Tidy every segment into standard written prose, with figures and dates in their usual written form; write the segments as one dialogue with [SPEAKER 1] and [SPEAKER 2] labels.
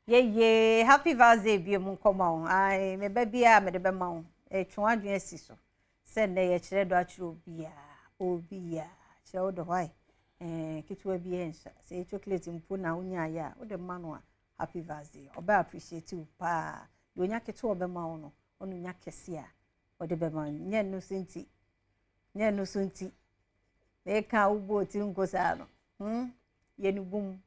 [SPEAKER 1] Ye, happy birthday, be a moncomo. I may be a medebamon, a chuan so. Send a cheddar beer, oh beer, show the white, and kitwa bien, say chocolate in Puna unya ya, or the manua, happy birthday, or bear appreciate you, pa, you yak to a bemono, on yakesia, or the bemon, yen no sinti, yen no sunti. They can't boat in Gosano, yenu boom.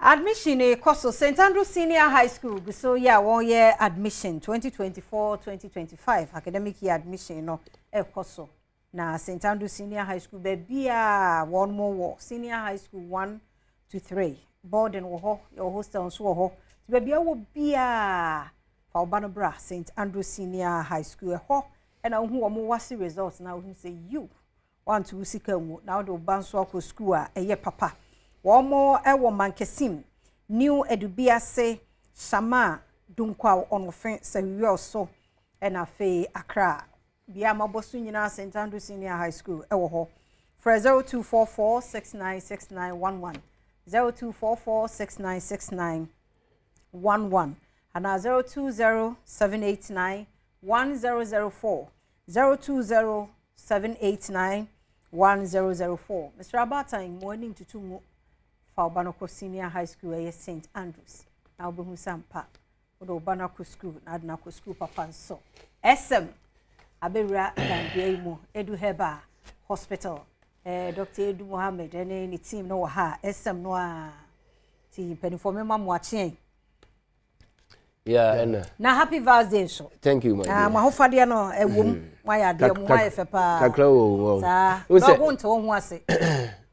[SPEAKER 1] Admission course St. Andrew Senior High School. So yeah, 1 year admission 2024-2025 academic year admission no course na St. Andrew Senior High School baby one more war Senior High School 1 to 3 boarding wo your hostel so ho baby wo bia fa obanobra St. Andrew Senior High School ho and na hu omo wase results na hu say you want to sika mu na do banso akọ school eye papa Womo ewo mankesim new edubiase shama dunkwa onofen sawiwe so na fe Accra bia mabosu nyina St. Andrew Senior High School ewo ho for 0244696911 0244696911 and 0207891004 0207891004 Mr. Abata in morning to 2 Banako Senior High School at St. Andrews. Now, Bohu Sampa, or Banako School, Adnako School, Papa, so SM Abera and Edu Herbal Hospital, Dr. Edu Mohammed, and any team no ha, SM Noa team, penny for me, Mam watching.
[SPEAKER 2] Yeah, and
[SPEAKER 1] now happy birthday, so
[SPEAKER 2] thank you, my dear.
[SPEAKER 1] My whole father, no, a woman, why are they, why if a pa,
[SPEAKER 2] who's
[SPEAKER 1] that won't own was it?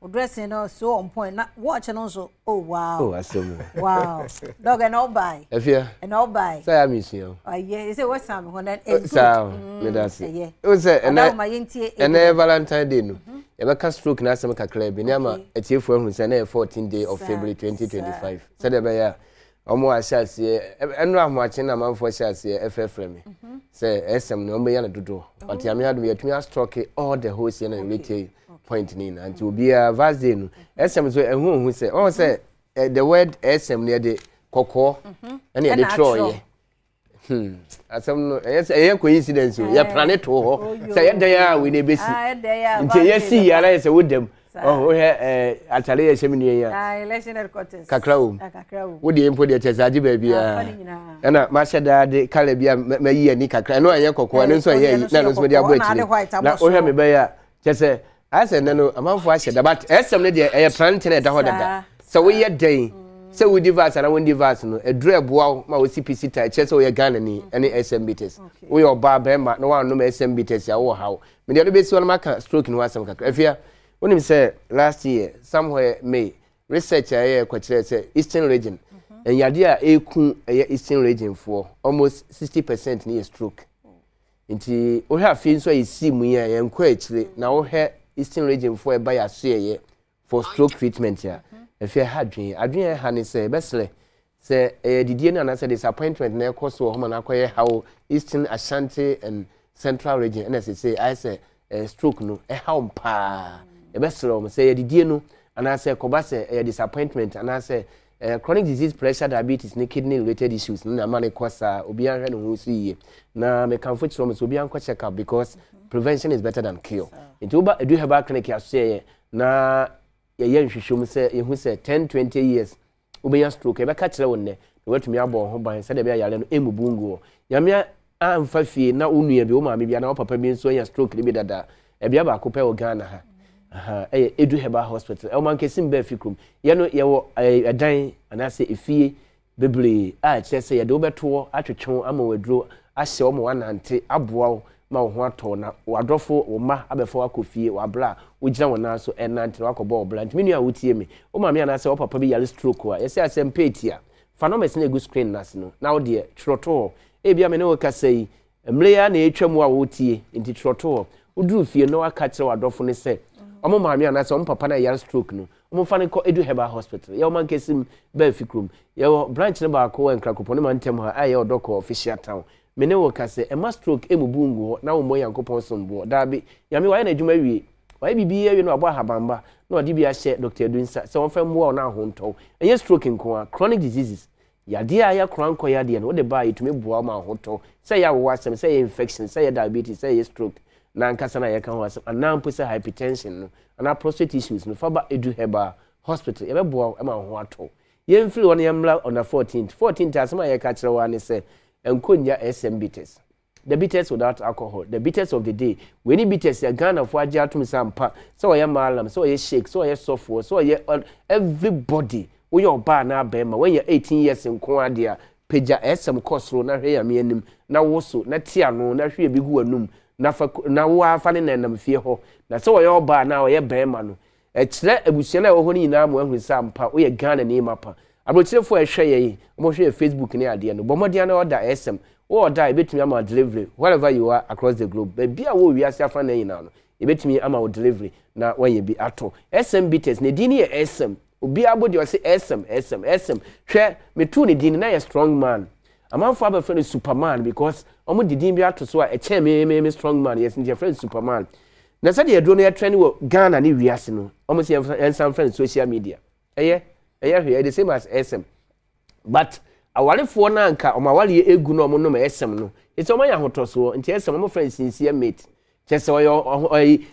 [SPEAKER 1] Dressing so on point. Not watch and also. Oh wow.
[SPEAKER 2] Oh, I see.
[SPEAKER 1] Wow. Dog and all buy.
[SPEAKER 2] If you
[SPEAKER 1] and all buy.
[SPEAKER 2] Say I miss you.
[SPEAKER 1] Oh yeah. Is it what time when that is?
[SPEAKER 2] That's it. Yeah. It was and Valentine Day. No. You make a stroke na some kakle. Binyama etie for who say na 14th day of February 2025. Say the be ya. Omo ashas ye. Eno amoache na manfo ashas ye FF me. Say SM no me ya na dodo. But ya me had me atumi stroke all the whole year na retail. Point in and to be a vast day. SM so who say, oh, say the word SM near the cocoa and near the Troy. As some coincidence, your planet or say they are with a basic. Yes, see, I say with them. Oh, Atalia Seminary,
[SPEAKER 1] election headquarters,
[SPEAKER 2] Cacao. Would the import your Zaji baby? And Masha de Calabia, May and Nika, I know I am cocoa, and so yeah, that was with your waiting. Now, oh, me by just say. I said, no, a month was said about some lady a planting at the hotel. So we had day. So we device and I won't device a drab wow, my CPC type, chess or your gun any SMBTs. We are Barbema, no one no SMBTs, or how. Many other bits on my stroking was some. If you when him said last year, somewhere May, research a say Eastern region, and Yadia a Eastern region for almost 60% near stroke. Inti we have feelings so you see me and quietly now here. Eastern region for a buyer say for stroke treatment here. If you had dream, I dream honey say bestly say the DNA and I said disappointment near cost or home and acquire how Eastern Ashanti and Central region and as I say stroke no a home pa a bestly say the DNA and I say Kobase a disappointment and I say chronic disease, pressure, diabetes, kidney related issues. Na money kosa obian hwe no ho see na me kan fo chiro me obian ko check up because prevention is better than cure. Into Uba Edu Herbal clinic ya say na ye nhwehwem say ye hu say 10-20 years obian stroke e be ka kire wonne wetumi abo ho ban say de be yale no emubungu yamia amfa fie na onua bi o ma me bia na o papa bi nso ya stroke bi dada e bia ba ko pe o Ghana ha. Edu Herbal Hospital. Man kesim be fikrum. Ye no ye wo edan anase efie bebre a che se ye de obeto atwetwe ama waduro ahye o mo wanante aboa ma wo ho ato na wadrofo wo ma abefo akofie wabla wo gina wona so enante wakobo obla ntimi nua wotie me o ma me anase o papa bi yale stroke a ye se asem petia phanomenon na egu screen nas no na wo de troto e bia me ne wo kasai mle ya na etwam a wotie nti troto uduru fie no aka kire wadrofo ne se omo maami anase omo papa na yar stroke no omo fa ne ko Edu Herbal Hospital ye o man kesim ba fikrum ye o branch ne ba ko en krakopo ne man tem ha aye odoko official town me ne wo kase e ma stroke emubungu na wo mo yankopon sombo da bi ya me wa na adwuma wie wa bibi ye no abo ahabamba no di bia share Dr. Edu nsa se won fa mo na ho nto eye stroke nko chronic diseases yade a ya kran ko yade no de ba yitumi boa ma ho to se ya wo asem se ya infection se ya diabetes se ya stroke na nkasa na ya kan ho asem anampo se hypertension no ana prostate issues no fa ba Edu Herbal hospital ye be boa ma ho ato ye mfiri won ye mla on the 14th asema ye ka kire wa ne se enkonya SM bitters. The bitters without alcohol, the bitters of the day. When you bitters, you're gonna for a jar to some pa, so I am malam, so I shake, so I software, so I everybody. We your bar now, Bema, when you're 18 years in Quadia, Peja SM Costro, na here, me and him, now also, na tiano, na here be good num, na wa fanning and them fear ho. Na so I all bar now, I Bema. It's let a bushella or honey now with some pa, we a gun and name up. I will tell for a share, almost share Facebook near the end, Bomadiana or the SM. Or die between ama delivery wherever you are across the globe. Baby, I will be as your na now. You bet me ama delivery na when you be at all. SM bitters, ne dini SM. Ubi abo de say SM. Share me too ne dini na a strong man. A man for friend is Superman because omo didin bi ato so a chair me strong man. Yes, your friend Superman. Na say dey do no trend wo Ghana ni wiase no. Omo say some friend social media. Here the same as SM. But awalefo na nka omawale egu no omo no ma esem no enti omo ya hotoso enti esem omo friends sincere mate chese oyo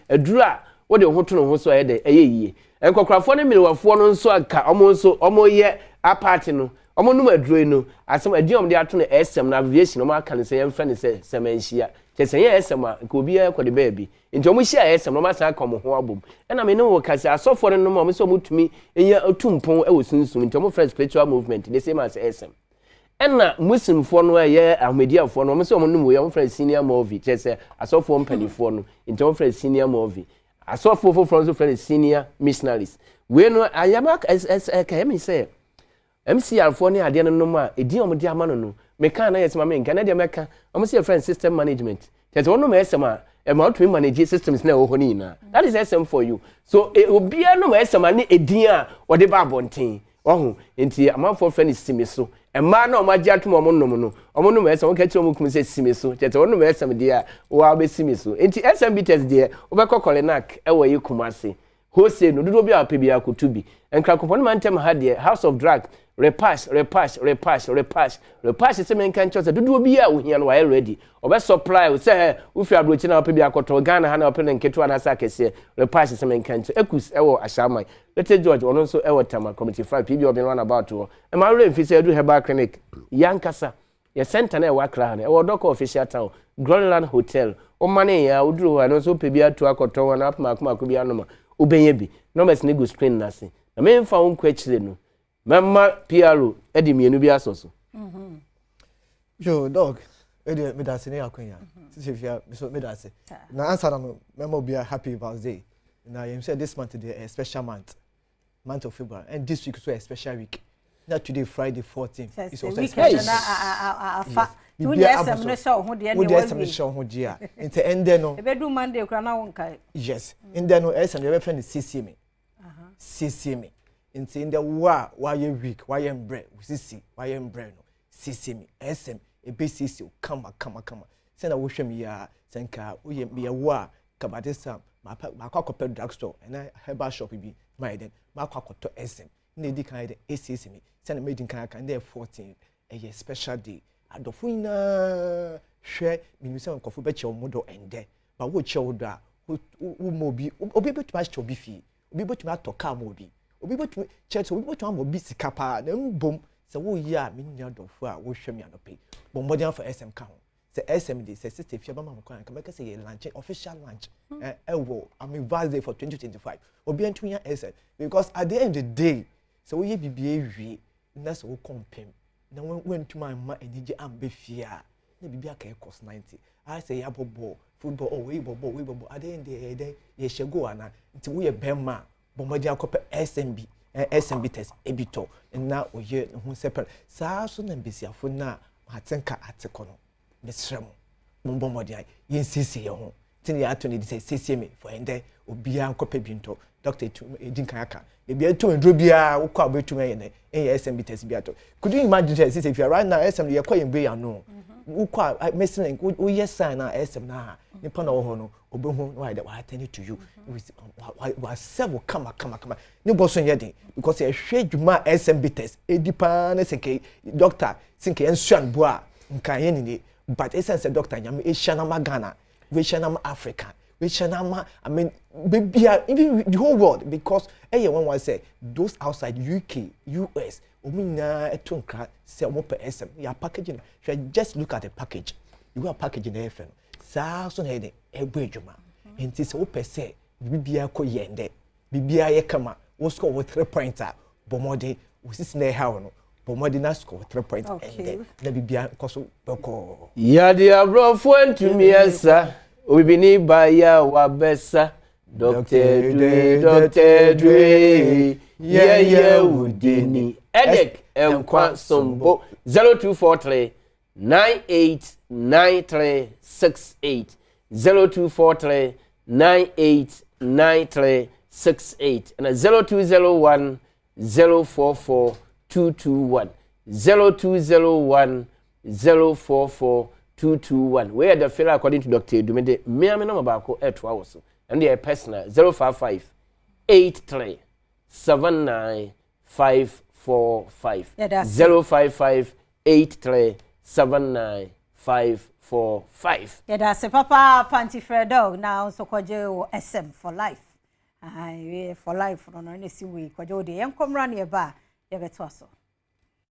[SPEAKER 2] aduru a wo de hoto no ho so eye yie enkokrafo ne milewafo no nso aka omo ye apart no omo no aduru no asem adi omo de ato no esem na aviation omo aka ne se yem friend se semanhia chese ye esem a nka obi ya kwode baabi enti omo hia esem no ma san aka omo ho abom na me ne wo kase asofo no mo omo so mutumi enya otumpon e wo sunsum enti omo friends spiritual movement the same as esem enna muslim fo no ye ahmedia fo no so mo ya friend senior movie chese asofo mpani fo no into friend senior movie asofo fo from friend senior missionaries we no ayama ka me say MCR fo ne ade no ma edi omo de ama no me kan na yesema me nka na de meka omo say friend system management chese wono me esema e ma to manage systems na wo ho ni na that is SM for you so obi no me esema ne edin a wo de ba bonten ohu enti amanfo friend simiso emma na o ma gia to omo nom no omo nom ese won ka chi omo kum se simiso tete won nom ese me dia wo be simiso enti SM bitters dia wo be kokole nak e wo yikumase hose no dodo bi a pe bia kotubi enkra kopon man tem ha dia house of drug repass se men kan chose dodo bi a wo hia no wa ready o be supply wo se wo fi abrochi na pe bia koto Ghana ha na pe ne nketu na sa kese repass se men kan ekus e wo ashamai Lete George ono so e wo tama committee 5 pbi obi run about wo e ma re fi se Edu Herbal clinic yankasa ye center na e wa kra na e wo doc official town Greenland Hotel o mane ya uduru wa no so pe bia to akoto na apma akoma ko bia no ma obenye bi numbers ne go screen na se na me mfa won kwa chire no memma PRO edi mienu bi asoso
[SPEAKER 3] yo dog edi me da se ne akonya se fia so me da se na answer no memma be happy birthday na you said this month today a special month of February and this week so a special week not today Friday 14th is also a special
[SPEAKER 1] tu yesem no show ho de ne
[SPEAKER 3] show ho dia inte ende no
[SPEAKER 1] e be do Monday kra na won kai
[SPEAKER 3] yes ende no esem be friend CCM inte ende wa ye week wa ye mbre CC wa ye mbre no CCM esem e be CC kama se na wo hwem ya senka wo ye me wa kabadesa ma akwakope drugstore and herbal shop bi my then ma akwakoto SM na edi kan de ACSM se na made kan kan dey 14 a special day adofo ina hwe minuse nkofo be che omodo ende ba wo che odo a wo mobi obi betu ma che obi fi obi betu ma toka ma obi betu che obi betu ma obi sika pa na mbom se wo yi a minnya adofo a wo hwe mi anope bombodian for SM kan the SMD says sister if you mama ko kan make say lunch official lunch ewo birthday for 2025 obi antu ya SM because at the end of the day so we bibie wi na so compem na when to my ma enije ambe fia na bibia ka cost 90 I say ya bobo football oh we bobo at the end of the day ye shego ana nti we bemma bomadi akopɛ SMB test ebito na oye hu separe saa so na mbesiafo na hatenka atekono mesrem mombomodi ai yensisi ye ho tin ya to ne say CCMA for ende obia nkopa binto doctor edin kan aka bia to ndro bia wo kwa betu me ne SM test bia to could you imagine say if you are right now SM ye kwa yembe ya no wo kwa medicine wo yes sign na SM na nipa na wo ho no obehu why that attend to you we several kama ni boso nyede because e hwe dwuma SM test edipa na seke doctor sinke ensuan bo a nkan ye ni but essence doctor nyam Asian Magana Asian Africa I mean baby even the whole world because one was say those outside UK US omina etonka say omo per SM ya packaging just look at the package you are packaging FM so na e edwuma enti say wo per say bibia ko yende bibia ye kama wo score with 3 points bomode wo sisi na ha no bomode na score 3 points and na bibia koso beko
[SPEAKER 2] ya dia bro fo ntumi esa Obibini baya wabesa Dr. Dre yeah udini Edek enkwa sombo 0243 989368 0243 989368 and 0201 044 221 0201 044 221 where the failure according to Dr. Edu me no mabako eto awoso and the personal 055 83 79 545 055 83 79 545
[SPEAKER 1] yeah that's a papa Pantifredo now so kwaje SM for life for life no no see we kwaje de enkomra ne ba ye beto aso